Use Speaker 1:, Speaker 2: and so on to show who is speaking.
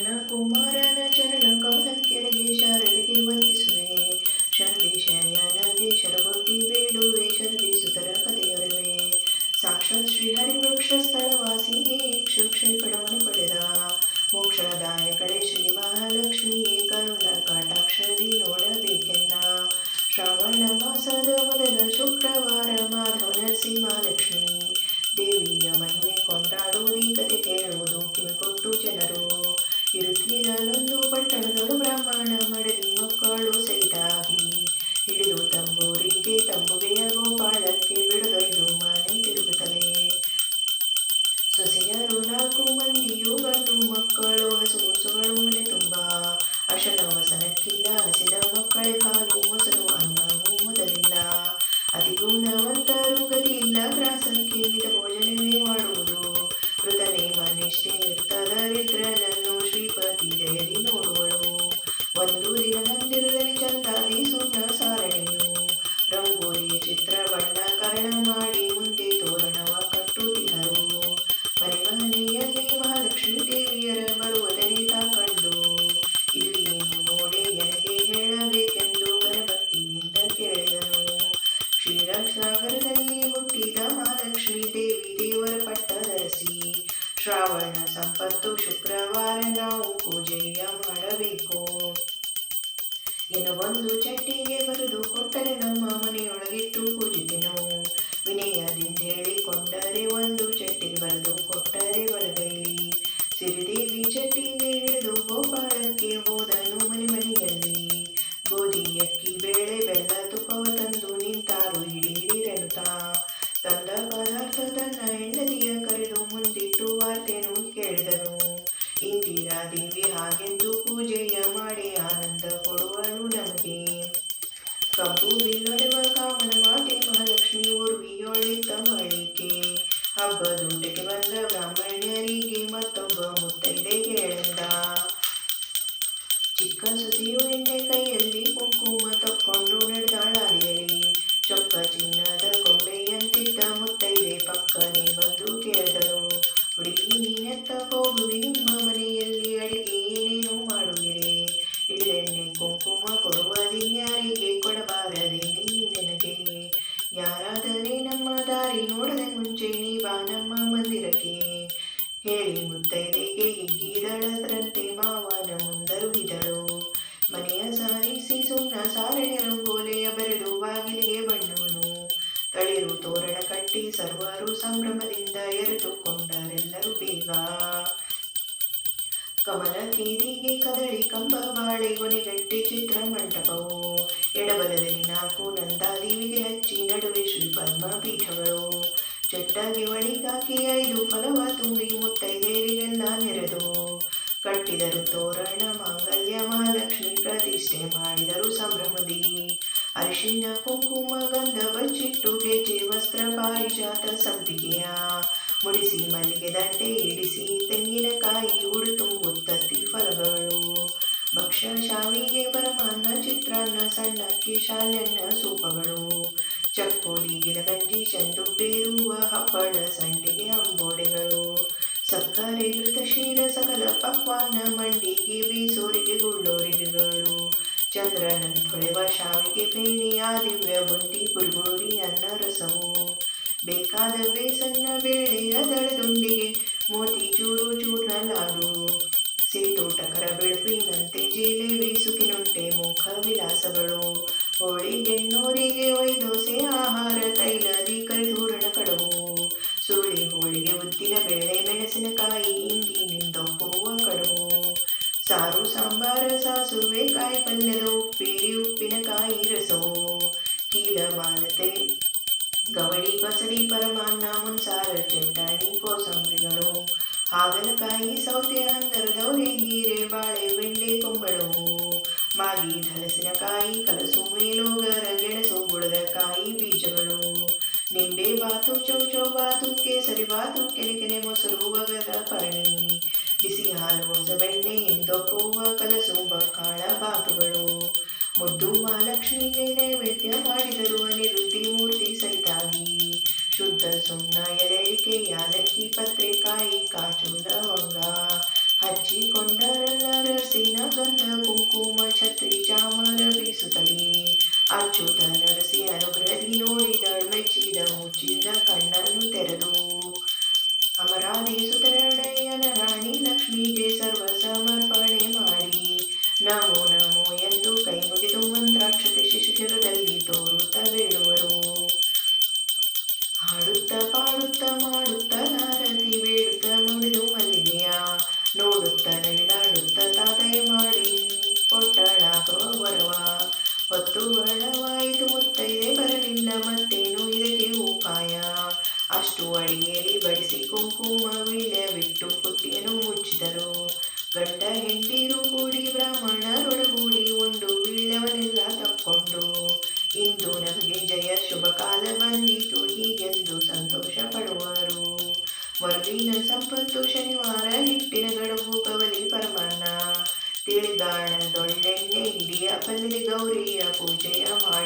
Speaker 1: ಶರಣ ಕುಮಾರನ ಚರಣ ಕಮಲ ಕೆಳಗೆ ಶಾರದೆಗೆ ವಂದಿಸುವೆ. ಶರದಿ ಶಯನಗೆ ಶರಗೊಟ್ಟಿ ಬೇಡುವೆ. ಶರದಿ ಸುತರ ಕಥೆಯೊರವೆ. ಸಾಕ್ಷಾತ್ ಶ್ರೀಹರಿ ವೃಕ್ಷ ಸ್ಥಳವಾಸಿಯೇ ಕ್ಷೇಪಣವನ್ನು ಪಡೆದ ಮೋಕ್ಷದಾಯಕಳೆ ಶ್ರೀ ಮಹಾಲಕ್ಷ್ಮಿಯೇ ಕರುಣ ಕಟಾಕ್ಷದಿ ನೋಡಬೇಕೆನ್ನ. ಶ್ರಾವಣ ಮಾಸದ ಮೊದಲ ಶುಕ್ರವಾರ ಮಾಧವ ನರಸಿಂಹಲಕ್ಷ್ಮಿ ದೇವಿಯ ಮಹಿಮೆ ಕೊಂಡಾಡುವುದೀ ಕತೆ ಕೇಳುವುದು ಕಿವಿಗೊಟ್ಟು ಜನರು. ಇರುತ್ತೀರಲೊಂದು ಪಟ್ಟಣದೊಳು ಬ್ರಾಹ್ಮಣ ಮಡದಿ ಮಕ್ಕಳು ಸಹಿತಾಗಿ ಹಿಡಿದು ತಂಬುಗೆಯ ಗೋಪಾಳಕ್ಕೆ ಬಿಡದೊಯ್ದು ಮನೆ ತಿರುಗುತ್ತಲೇ. ಸೊಸೆಯರು 4 ಮಂದಿಯೂ ಗಂಡು ಮಕ್ಕಳು. ಹಸುಗಳು ಮನೆ ತುಂಬ ಅಶನ ವಸನಕ್ಕಿಲ್ಲ. ಹಸಿದ ಮಕ್ಕಳೇ ಹಾಲು ಮೊಸರು ಅನ್ನವೂ ಮೊದಲಿಲ್ಲ. ಅತಿಗುಣವಂತರು ಗತಿಯಿಲ್ಲ ಗ್ರಾಸಕ್ಕೆ ಮಿತ ಭೋಜನವೇ ಮಾಡುವುದು. ಮೃತನೇಮ ನಿಷ್ಠೆ ನಿರ್ಧರಿದ್ರನನ್ನು ಶ್ರೀಪತಿ ದಯದಿ ನೋಡುವಳು. ಒಂದು ದಿನ ಮಂದಿರದಲ್ಲಿ ಚಂದಾದಿ ಸುಣ್ಣ ಸಾರಣಿಯು ರಂಗೋಲಿಯ ಚಿತ್ರ ಬಣ್ಣ ಕರಣ ಮಾಡಿ ಮುಂದೆ ತೋರಣವ ಕಟ್ಟುತ್ತಿಹರು. ಮನೆಯಲ್ಲಿ ಮಹಾಲಕ್ಷ್ಮೀ ದೇವಿಯರ ಬರುವುದನೇ ಕಂಡು ಇದು ಏನು ನೋಡೆ ನನಗೆ ಹೇಳಬೇಕೆಂದು ಭಕ್ತಿಯಿಂದ ಕೇಳಿದನು. ಕ್ಷೀರಸಾಗರದಲ್ಲಿ ಹುಟ್ಟಿದ ಮಹಾಲಕ್ಷ್ಮೀ ದೇವಿ ದೇವರ ಪಟ್ಟ ಧರಿಸಿ ಶ್ರಾವಣ ಸಂಪತ್ತು ಶುಕ್ರವಾರ ನಾವು ಪೂಜೆಯ ಮಾಡಬೇಕು ಎನ್ನುವೊಂದು ಚಟ್ಟಿಗೆ ಬರೆದು ಕೊಟ್ಟರೆ ನಮ್ಮ ಮನೆಯೊಳಗಿಟ್ಟು ಪೂಜಿತೆನು. ವಿನಯದಿಂದ ಹೇಳಿಕೊಂಡರೆ ಒಂದು ಚಟ್ಟಿಗೆ ಬರೆದು ಕೊಟ್ಟರೆ ಬಲಗೈಲಿ. ಸಿರಿದೇವಿ ಚಟ್ಟಿಗೆ ಹಿಡಿದು ಗೋಪಾಳಕ್ಕೆ ಹೋದನು. ಮನೆಯಲ್ಲಿ ಗೋಧಿ ಅಕ್ಕಿ ಬೇಳೆ ಬೆಲ್ಲ ತುಪ್ಪವ ತಂದು ನಿಂತಾರು ಹಿಡೀರೆನುತ್ತಾ. ತಂದ ಪದಾರ್ಥ ತನ್ನ ಹೆಂಡತಿಯ ಕರೆದು ಮುಂದಿಟ್ಟು ವಾರ್ತೆಯನ್ನು ಕೇಳಿದನು. ಇಂದಿರಾದೇವಿ ಹಾಗೆಂದು ಪೂಜೆಯ ಮಾಡಿ ಆನಂದ ಕೊಡುವಳು ನಮಗೆ. ಕಬ್ಬು ಬಿಲ್ಲೊಡೆವ ಕಾಮನ ಮಾತೆ ಮಹಾಲಕ್ಷ್ಮಿ ಊರ್ವಿಯೊಳಿತ ಮಳಿಕೆ. ಹಬ್ಬದೂಟಕ್ಕೆ ಬಂದ ಬ್ರಾಹ್ಮಣ್ಯರಿಗೆ ಮತ್ತೊಬ್ಬ ಮುತ್ತೈದೆ ಕೇಳಿದ. ಚಿಕ್ಕ ಸುತಿಯು ಎಣ್ಣೆ ಕೈಯಲ್ಲಿ ಕುಂಕುಮ ತಕ್ಕೊಂಡು ನಡೆದಾಳಾದಿಯಲಿ. ಚೊಕ್ಕ ಚಿನ್ನದ ಗೊಂಬೆಯಂತಿದ್ದ ಮುತ್ತೈದೆ ಪಕ್ಕನೆ ಬಂದು ಕೇಳಿದಳು. ಹುಡುಗಿ ನೀನೆತ್ತ ಹೋಗುವಿ ನಿಮ್ಮ ಮನೆಯಲ್ಲಿ ಅಡಿಗೆ ಏನೇನು ಮಾಡುವಿರೆ? ಹಿಡಿದೆಣ್ಣೆ ಕುಂಕುಮ ಕೊಡುವುದಿನ್ಯಾರಿಗೆ ಕೊಡಬಾರದೆ ನೀ ನನಗೆ? ಯಾರಾದರೆ ನಮ್ಮ ದಾರಿ ನೋಡದೆ ಮುಂಚೆ ನೀ ಬಾ ನಮ್ಮ ಮಂದಿರಕ್ಕೆ ಹೇಳಿ ಮುತ್ತೈದೆಗೆ ಹಿಗ್ಗಿದಳದ್ರಂತೆ ಮಾವನ ಮುಂದರುಗಿದಳು. ಮನೆಯ ಸಾರಿಸಿ ಸುಣ್ಣ ಸಾರಣೆ ರಂಗೋಲೆಯ ಬರೆದು ಬಾಗಿಲಿಗೆ ಬಣ್ಣವನು ತಳಿರು ತೋರಣ ಕಟ್ಟಿ ಸರ್ವರು ಸಂಭ್ರಮದಿಂದ ಎರೆದುಕೊಂಡರೆಲ್ಲರೂ ಬೇಗ. ಕಮಲ ಕೇದಿಗೆ ಕದಳಿ ಕಂಬ ಬಾಳೆ ಗೊನೆಗಟ್ಟಿ ಚಿತ್ರ ಮಂಟಪವು. ಎಡಬಲದಲ್ಲಿ 4 ನಂದಾದೇವಿಗೆ ಹಚ್ಚಿ ನಡುವೆ ಶ್ರೀ ಪದ್ಮ ಪೀಠಗಳು. ಚಟ್ಟಗೆ ಒಳಿಗಾಕಿ 5 ಫಲವ ತುಂಬಿ ಮುತ್ತೈದೇರಿಗೆಲ್ಲ ನೆರೆದು ಕಟ್ಟಿದರು ತೋರಣ ಮಾಂಗಲ್ಯ. ಮಹಾಲಕ್ಷ್ಮಿ ಪ್ರತಿಷ್ಠೆ ಮಾಡಿದರು ಸಂಭ್ರಮದಿ. ಅರಿಶಿನ ಕುಂಕುಮ ಗಂಧ ಬಚ್ಚಿಟ್ಟು ಗೆಜ್ಜೆ ವಸ್ತ್ರ ಪಾರಿಜಾತ ಸಂಪಿಗೆಯ ಮುಡಿಸಿ ಮಲ್ಲಿಗೆ ದಂಡೆ ಇಡಿಸಿ ತೆಂಗಿನಕಾಯಿ ಉಡುತುಂಬುತ್ತತ್ತಿ ಫಲಗಳು. ಭಕ್ಷ್ಯ ಶಾವಿಗೆ ಪರಮಾನ್ನ ಚಿತ್ರಾನ್ನ ಸಣ್ಣಕ್ಕಿ ಶಾಲ್ಯನ್ನ ಸೂಪಗಳು. ಚಕ್ಕೋಲಿ ಗಿಲಗಂಜಿ ಚಂದುಬೇರುವ ಹಪ್ಪಳ ಸಂಡಿಗೆ ಅಂಬೋಡೆಗಳು. ಸಕ್ಕರೆ ಘೃತಶೀರ ಸಕಲ ಪಕ್ವಾನ್ನ ಮಂಡಿಗೆ ಬೀಸೋರಿಗೆ ಗುಳ್ಳೋರಿಗೆಗಳು. ಚಂದ್ರನಂತೊಳೆವ ಶಾವಿಗೆ ಫೇಣಿ ಆ ದಿವ್ಯ ಬುಂದಿ ಬುರ್ಗೋರಿ ಅನ್ನ ರಸವು. ಬೇಕಾದ ಬೇಸನ್ನ ಬೇಳೆಯ ದಳದುಂಡಿಗೆ ಮೋತಿ ಚೂರು ಚೂರ್ಣ ಲಾಡು. ಸೇತೋಟಕರ ಬೆಳಪಿನಂತೆ ಜಿಲೇಬಿ ಸುಕಿನುಂಟೆ ಮುಖ ವಿಲಾಸಗಳು. ಹೋಳಿಗೆಣ್ಣೋರಿಗೆ ಒಯ್ದೋಸೆ ಆಹಾರ ತೈಲದಿ ಕರಿದೂರಣ ಕಡವು. ಸುರುಳಿ ಹೋಳಿಗೆ ಉದ್ದಿನ ಬೇಳೆ ಮೆಣಸಿನಕಾಯಿ ಇಂಗಿನಿಂದೊಪ್ಪುವ ಕಡವು. ಸಾರು ಸಾಂಬಾರ ಸಾಸುವೆ ಕಾಯಿ ಪಲ್ಯದ ಉಪ್ಪೇರಿ ಉಪ್ಪಿನಕಾಯಿ ರಸವು. ಕೀಲ ಮಾಲತೆ ಗವಳಿ ಬಸಡಿ ಪರಮಾನ್ನ ಮುನ್ಸಾರ ಚಟ್ಟಾಣಿ ಕೋಸಂಬರಿಗಳು. ಹಾಗಲಕಾಯಿ ಸೌತೆ ಹಂದರದವರೆ ಹೀರೆ ಬಾಳೆ ಬೆಂಡೆ ಕೊಂಬಳವು. ಮಾಗಿ ಹಲಸಿನಕಾಯಿ ಕಲಸು ಮೇಲೋಗರ ಗೆಣಸು ಗುಳದಕಾಯಿ ಬೀಜಗಳು. ನಿಂಬೆ ಬಾತು ಚೌಚೌ ಬಾತು ಕೇಸರಿ ಬಾತು ಕೆನೆ ಮೊಸರು ಒಗದ ಪರಣಿ. ಬಿಸಿ ಹಾಲು ಹೊಸಬೆಣ್ಣೆ ಎಂದೊಪ್ಪುವ ಕಲಸು ಬಕಾಳ ಬಾತುಗಳು. ಮುದ್ದು ಮಹಾಲಕ್ಷ್ಮಿಗೆ ನೈವೇದ್ಯ ಮಾಡಿದರು ಅನಿರುದ್ಧಿ ಮೂರ್ತಿ ಸಹಿತಾಗಿ. ಶುದ್ಧ ಸುಣ್ಣ ಎಲೆಡಿಕೆ ಯಾಲಕ್ಕಿ ಪತ್ರೆ ಕಾಯಿ ಕಾಚು ಲವಂಗ ಹಚ್ಚಿಕೊಂಡರಲ್ಲ ತುಳಸಿನ ಗಂಧ ಕುಂಕುಮ ಛತ್ರಿ ಚಾಮರ ಬೀಸುತ್ತಲೇ ಅಚ್ಯುತ ನರಸಿ ಅನುಗ್ರಹಿ ನೋಡಿದಳ್ ಮೆಚ್ಚಿದ ಮುಚ್ಚಿದ ಕಣ್ಣನ್ನು ತೆರೆದು ಅಮರಾದಿ ಸುತರೊಡೆಯನ ರಾಣಿ ಲಕ್ಷ್ಮಿಗೆ ಸರ್ವ ಸಮರ್ಪಣೆ ಮಾಡಿ ನಮೋ ನಮೋ ಎಂದು ಕೈ ಮುಗಿದು ಮಂತ್ರಾಕ್ಷತೆ ಶಿಶಿರದಲ್ಲಿ ತೋರುತ್ತ ಬೇಡುವರು. ಹಾಡುತ್ತ ಪಾಡುತ್ತ ಮಾಡುತ್ತ ದಾರತಿ ಬೇಡುತ್ತ ಮುಡಿದು ಮಲ್ಲಿಗೆಯ ನೋಡುತ್ತ ನಡೆದಾಡುತ್ತ ತಾದಯ ಮಾಡಿ ಕೊಟ್ಟಳಾಗುವ ವರವ. ಹೊತ್ತು ಬಡವಾಯಿತು ಮುತ್ತೈದೆ ಬರಲಿಲ್ಲ ಮತ್ತೇನು ಇದಕ್ಕೆ ಉಪಾಯ. ಅಷ್ಟು ಅಡಿಗೆಯಲ್ಲಿ ಬಡಿಸಿ ಕುಂಕುಮ ವೀಳ್ಯ ಬಿಟ್ಟು ಪುಟ್ಟಿಯನ್ನು ಮುಚ್ಚಿದರು. ಗಂಡ ಹೆಂಡತಿರು ಕೂಡಿ ಬ್ರಾಹ್ಮಣರೊಡಗೂಡಿ ಉಂಡು ವೀಳ್ಯವನ್ನೆಲ್ಲ ತಕ್ಕೊಂಡು ಇಂದು ನಮಗೆ ಜಯ ಶುಭ ಕಾಲ ಬಂದಿತು ಹೀಗೆಂದು ಸಂತೋಷ ಪಡುವರು. ಮರುದಿನ ಸಂಪತ್ತು ಶನಿವಾರ ಹಿಟ್ಟಿನ ಗಡಬು ಕವಲಿ ಪರಮಾನ್ನ ತಿಳಿಗಾಣದೊಳ್ಳೆಣ್ಣೆ ಹಿಡಿಯ ಪಲ್ಲಿಗೆ ಗೌರಿಯ ಪೂಜೆಯ ಮಾಡಿ